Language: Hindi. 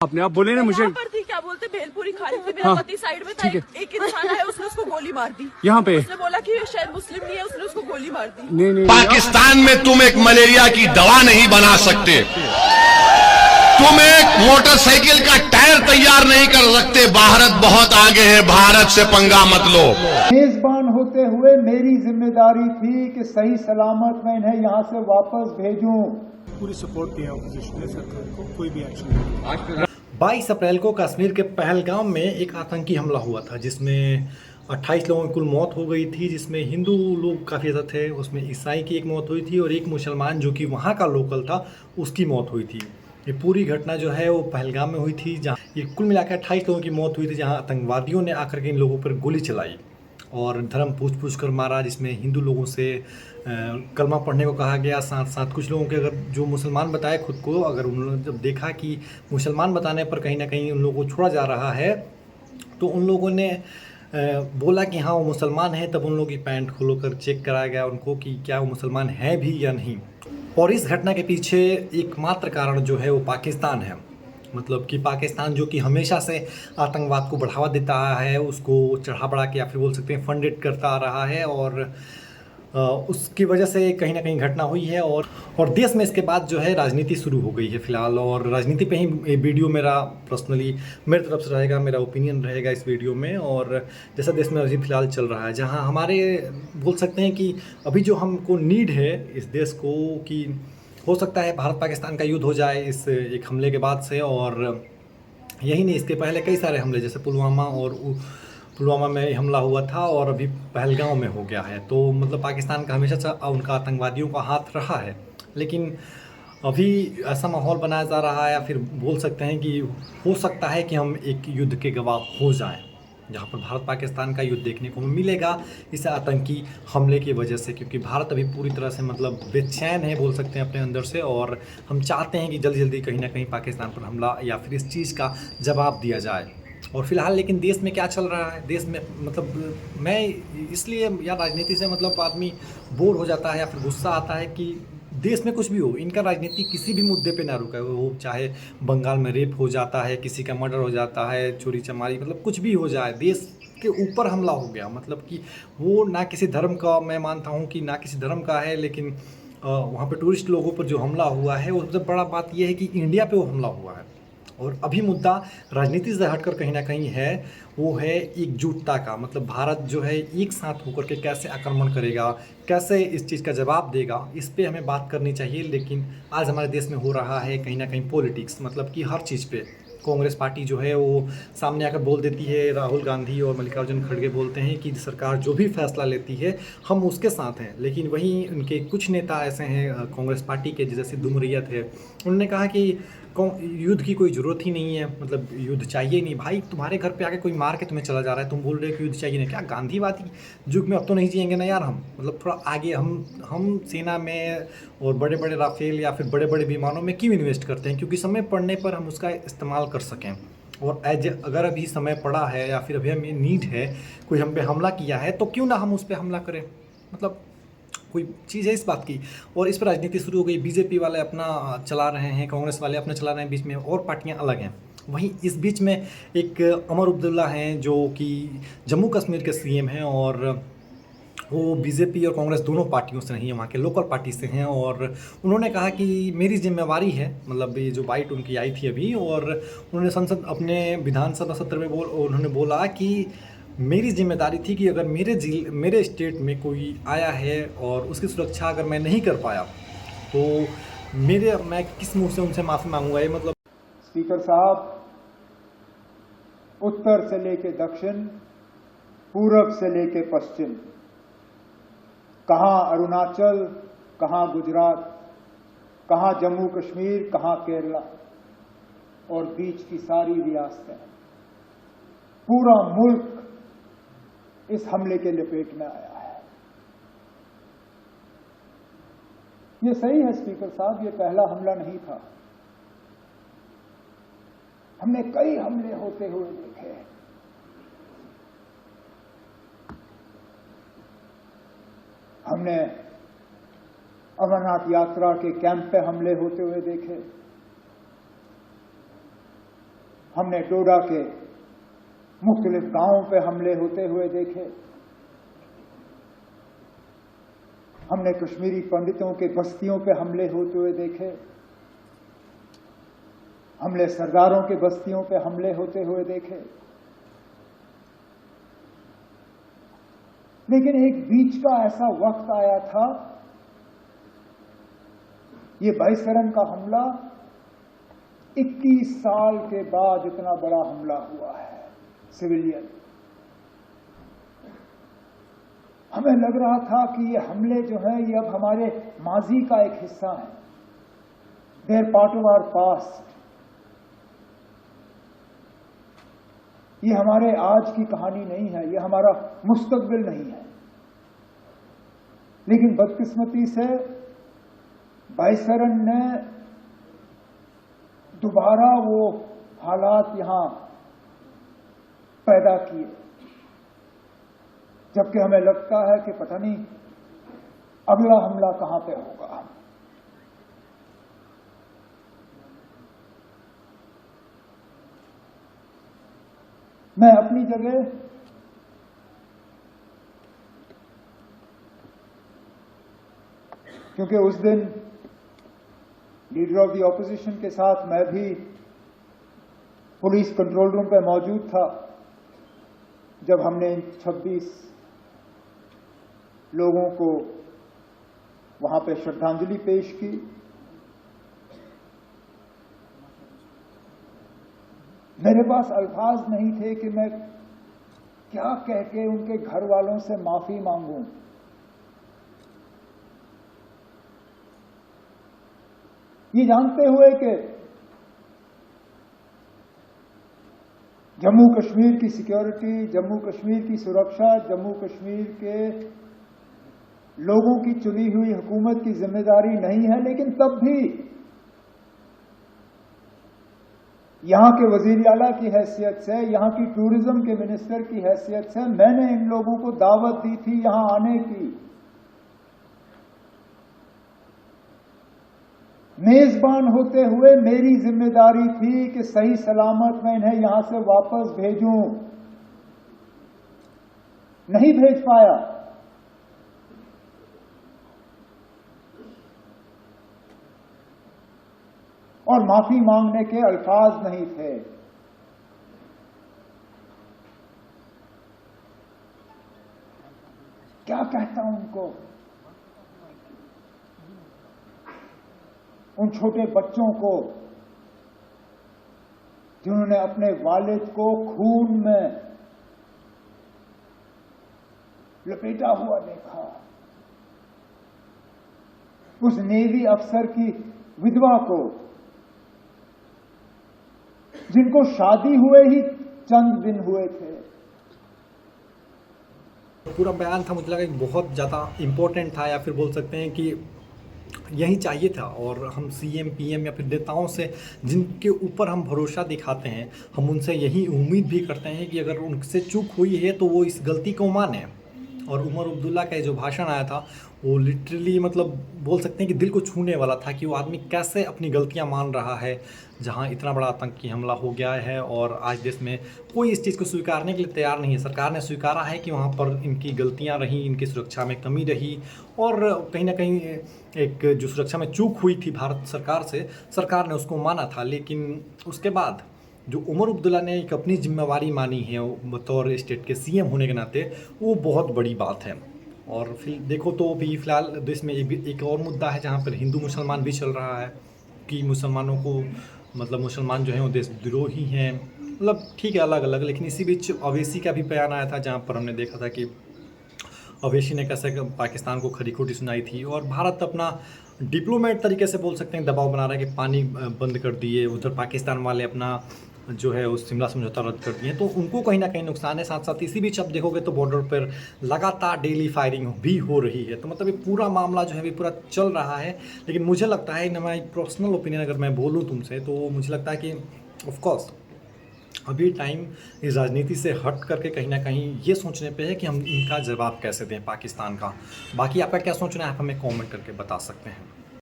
आपने आप बोले ना मुझे यहाँ पर थी, क्या बोलते भेलपुरी खा रही थी, मेरा पति साइड में था, एक इंसान आया, उसने उसको गोली मार दी। यहाँ पे उसने बोला कि शायद मुस्लिम नहीं है, उसने उसको गोली मार दी। नहीं पाकिस्तान में तुम एक मलेरिया की दवा नहीं बना सकते, तुम एक मोटरसाइकिल का टायर तैयार नहीं कर सकते। भारत बहुत आगे है, भारत से पंगा मत लो। मेजबान होते हुए मेरी जिम्मेदारी थी कि सही सलामत मैं इन्हें यहाँ से वापस भेजूं। पूरी सपोर्ट किया ऑपोजिशन ने सरकार को, कोई भी एक्शन नहीं। 22 अप्रैल को कश्मीर के पहलगाम में एक आतंकी हमला हुआ था जिसमें 28 लोगों की कुल मौत हो गई थी, जिसमें हिंदू लोग काफ़ी ज़्यादा थे, उसमें ईसाई की एक मौत हुई थी और एक मुसलमान जो कि वहाँ का लोकल था उसकी मौत हुई थी। ये पूरी घटना जो है वो पहलगाम में हुई थी, जहाँ ये कुल मिलाकर 28 लोगों की मौत हुई थी, जहाँ आतंकवादियों ने आकर के इन लोगों पर गोली चलाई और धर्म पूछ कर मारा, जिसमें हिंदू लोगों से कलमा पढ़ने को कहा गया। साथ साथ कुछ लोगों के अगर जो मुसलमान बताए खुद को, अगर उन्होंने जब देखा कि मुसलमान बताने पर कहीं ना कहीं उन लोगों को छोड़ा जा रहा है, तो उन लोगों ने बोला कि हाँ वो मुसलमान है, तब उन लोगों की पैंट खोलो कर चेक कराया गया उनको कि क्या वो मुसलमान है भी या नहीं। और इस घटना के पीछे एकमात्र कारण जो है वो पाकिस्तान है। मतलब कि पाकिस्तान जो कि हमेशा से आतंकवाद को बढ़ावा देता आया है, उसको चढ़ा बढ़ा के या फिर बोल सकते हैं फंडेड करता आ रहा है, और उसकी वजह से कहीं ना कहीं घटना हुई है। और देश में इसके बाद जो है राजनीति शुरू हो गई है फ़िलहाल, और राजनीति पे ही ये वीडियो मेरा पर्सनली मेरी तरफ से रहेगा, मेरा ओपिनियन रहेगा इस वीडियो में। और जैसा देश में अभी फ़िलहाल चल रहा है, जहाँ हमारे बोल सकते हैं कि अभी जो हमको नीड है इस देश को, कि हो सकता है भारत पाकिस्तान का युद्ध हो जाए इस एक हमले के बाद से। और यही नहीं, इसके पहले कई सारे हमले जैसे पुलवामा में हमला हुआ था और अभी पहलगाम में हो गया है। तो मतलब पाकिस्तान का हमेशा से उनका आतंकवादियों का हाथ रहा है, लेकिन अभी ऐसा माहौल बनाया जा रहा है, या फिर बोल सकते हैं कि हो सकता है कि हम एक युद्ध के गवाह हो जाएं, जहाँ पर भारत पाकिस्तान का युद्ध देखने को मिलेगा इस आतंकी हमले की वजह से। क्योंकि भारत अभी पूरी तरह से मतलब बेचैन है बोल सकते हैं अपने अंदर से, और हम चाहते हैं कि जल्दी जल्दी कहीं ना कहीं पाकिस्तान पर हमला या फिर इस चीज़ का जवाब दिया जाए। और फिलहाल लेकिन देश में क्या चल रहा है, देश में मतलब मैं इसलिए या राजनीति से मतलब आदमी बोर हो जाता है या फिर गुस्सा आता है कि देश में कुछ भी हो, इनका राजनीति किसी भी मुद्दे पे ना रुका है। वो चाहे बंगाल में रेप हो जाता है, किसी का मर्डर हो जाता है, चोरी चमारी, मतलब कुछ भी हो जाए, देश के ऊपर हमला हो गया। मतलब कि वो ना किसी धर्म का, मैं मानता हूँ कि ना किसी धर्म का है, लेकिन वहाँ पे टूरिस्ट लोगों पर जो हमला हुआ है, वो सबसे बड़ा बात यह है कि इंडिया पे वो हमला हुआ है। और अभी मुद्दा राजनीति से हटकर कहीं ना कहीं है, वो है एकजुटता का। मतलब भारत जो है एक साथ होकर के कैसे आक्रमण करेगा, कैसे इस चीज़ का जवाब देगा, इस पे हमें बात करनी चाहिए। लेकिन आज हमारे देश में हो रहा है कहीं ना कहीं पॉलिटिक्स, मतलब कि हर चीज़ पे कांग्रेस पार्टी जो है वो सामने आकर बोल देती है, राहुल गांधी और मल्लिकार्जुन खड़गे बोलते हैं कि सरकार जो भी फैसला लेती है हम उसके साथ हैं। लेकिन वहीं उनके कुछ नेता ऐसे हैं कांग्रेस पार्टी के, जैसे सिद्धू मुरैया थे, उन्होंने कहा कि युद्ध की कोई ज़रूरत ही नहीं है, मतलब युद्ध चाहिए नहीं। भाई तुम्हारे घर पे आके कोई मार के तुम्हें चला जा रहा है, तुम बोल रहे हो कि युद्ध चाहिए नहीं। क्या गांधीवादी युग में अब तो नहीं जिएंगे ना यार हम? मतलब थोड़ा आगे हम सेना में और बड़े बड़े राफेल या फिर बड़े बड़े विमानों में क्यों इन्वेस्ट करते हैं? क्योंकि समय पड़ने पर हम उसका इस्तेमाल कर सकें। और अगर अभी समय पड़ा है या फिर अभी हमें नीड है, कोई हम पे हमला किया है, तो क्यों ना हम उस पर हमला करें? मतलब कोई चीज़ है इस बात की। और इस पर राजनीति शुरू हो गई, बीजेपी वाले अपना चला रहे हैं, कांग्रेस वाले अपना चला रहे हैं, बीच में और पार्टियां अलग हैं। वहीं इस बीच में एक अमर अब्दुल्ला हैं जो कि जम्मू कश्मीर के सीएम हैं, और वो बीजेपी और कांग्रेस दोनों पार्टियों से नहीं है, वहाँ के लोकल पार्टी से हैं। और उन्होंने कहा कि मेरी जिम्मेवारी है, मतलब ये जो बाइट उनकी आई थी अभी, और उन्होंने अपने विधानसभा सत्र में उन्होंने बोला कि मेरी जिम्मेदारी थी कि अगर मेरे स्टेट में कोई आया है और उसकी सुरक्षा अगर मैं नहीं कर पाया तो मैं किस मुंह से उनसे माफ़ी मांगूंगा। ये मतलब स्पीकर साहब, उत्तर से लेके दक्षिण, पूरब से लेके पश्चिम, कहां अरुणाचल, कहां गुजरात, कहां जम्मू कश्मीर, कहां केरला, और बीच की सारी रियासतें, पूरा मुल्क इस हमले के लपेट में आया है। ये सही है स्पीकर साहब, ये पहला हमला नहीं था। हमने कई हमले होते हुए देखे। हमने अमरनाथ यात्रा के कैंप पे हमले होते हुए देखे, हमने डोडा के मुख्तलिफ गांवों पे हमले होते हुए देखे। हमने कश्मीरी पंडितों के बस्तियों पे हमले होते हुए देखे। हमले सरदारों के बस्तियों पे हमले होते हुए देखे। लेकिन एक बीच का ऐसा वक्त आया था, ये बाईसरन का हमला 21 साल के बाद इतना बड़ा हमला हुआ है सिविलियन। हमें लग रहा था कि ये हमले जो हैं ये अब हमारे माजी का एक हिस्सा है, they are part of our past. ये हमारे आज की कहानी नहीं है, ये हमारा मुस्तकबिल नहीं है। लेकिन बदकिस्मती से बाईसरन ने दोबारा वो हालात यहां पैदा किए, जबकि हमें लगता है कि पता नहीं अगला हमला कहां पे होगा। मैं अपनी जगह क्योंकि उस दिन लीडर ऑफ द ऑपोजिशन के साथ मैं भी पुलिस कंट्रोल रूम पे मौजूद था जब हमने 26 लोगों को वहां पे श्रद्धांजलि पेश की। मेरे पास अल्फाज नहीं थे कि मैं क्या कह के उनके घर वालों से माफी मांगूं। ये जानते हुए कि जम्मू कश्मीर की सिक्योरिटी, जम्मू कश्मीर की सुरक्षा, जम्मू कश्मीर के लोगों की चुनी हुई हुकूमत की जिम्मेदारी नहीं है, लेकिन तब भी यहां के वजीर आला की हैसियत से, यहां की टूरिज्म के मिनिस्टर की हैसियत से मैंने इन लोगों को दावत दी थी यहां आने की। मेजबान होते हुए मेरी जिम्मेदारी थी कि सही सलामत मैं इन्हें यहां से वापस भेजूं। नहीं भेज पाया। और माफी मांगने के अल्फाज नहीं थे। क्या कहता हूं उनको, उन छोटे बच्चों को जिन्होंने अपने वालिद को खून में लपेटा हुआ देखा, उस नेवी अफसर की विधवा को जिनको शादी हुए ही चंद दिन हुए थे। पूरा बयान था, मुझे लगा कि बहुत ज़्यादा इम्पोर्टेंट था, या फिर बोल सकते हैं कि यही चाहिए था। और हम सीएम पीएम या फिर नेताओं से जिनके ऊपर हम भरोसा दिखाते हैं, हम उनसे यही उम्मीद भी करते हैं कि अगर उनसे चूक हुई है तो वो इस गलती को माने। और उमर अब्दुल्ला का जो भाषण आया था वो लिटरली मतलब बोल सकते हैं कि दिल को छूने वाला था कि वो आदमी कैसे अपनी गलतियां मान रहा है, जहां इतना बड़ा आतंकी हमला हो गया है और आज देश में कोई इस चीज़ को स्वीकारने के लिए तैयार नहीं है। सरकार ने स्वीकारा है कि वहां पर इनकी गलतियां रहीं, इनकी सुरक्षा में कमी रही, और कहीं ना कहीं एक जो सुरक्षा में चूक हुई थी भारत सरकार से, सरकार ने उसको माना था। लेकिन उसके बाद जो उमर अब्दुल्ला ने एक अपनी जिम्मेवारी मानी है बतौर स्टेट के सीएम होने के नाते, वो बहुत बड़ी बात है। और फिर देखो तो भी फ़िलहाल देश में एक और मुद्दा है जहाँ पर हिंदू मुसलमान भी चल रहा है कि मुसलमानों को मतलब मुसलमान जो हैं वो देशद्रोही हैं, मतलब ठीक है अलग अलग। लेकिन इसी बीच अवैसी का भी बयान आया था जहाँ पर हमने देखा था कि अवैसी ने कैसे पाकिस्तान को खरी खोटी सुनाई थी, और भारत अपना डिप्लोमेट तरीके से बोल सकते हैं दबाव बना रहा है कि पानी बंद कर दिए, उधर पाकिस्तान वाले अपना जो है उस शिमला समझौता रद्द कर दिए, तो उनको कहीं ना कहीं नुकसान है। साथ साथ इसी बीच अब देखोगे तो बॉर्डर पर लगातार डेली फायरिंग भी हो रही है। तो मतलब ये पूरा मामला जो है भी पूरा चल रहा है। लेकिन मुझे लगता है, मेरा पर्सनल ओपिनियन अगर मैं बोलूँ तुमसे, तो मुझे लगता है कि ऑफकोर्स अभी टाइम इस राजनीति से हट करके कहीं ना कहीं ये सोचने पे है कि हम इनका जवाब कैसे दें पाकिस्तान का। बाकी आपका क्या सोचना है आप हमें कमेंट करके बता सकते हैं।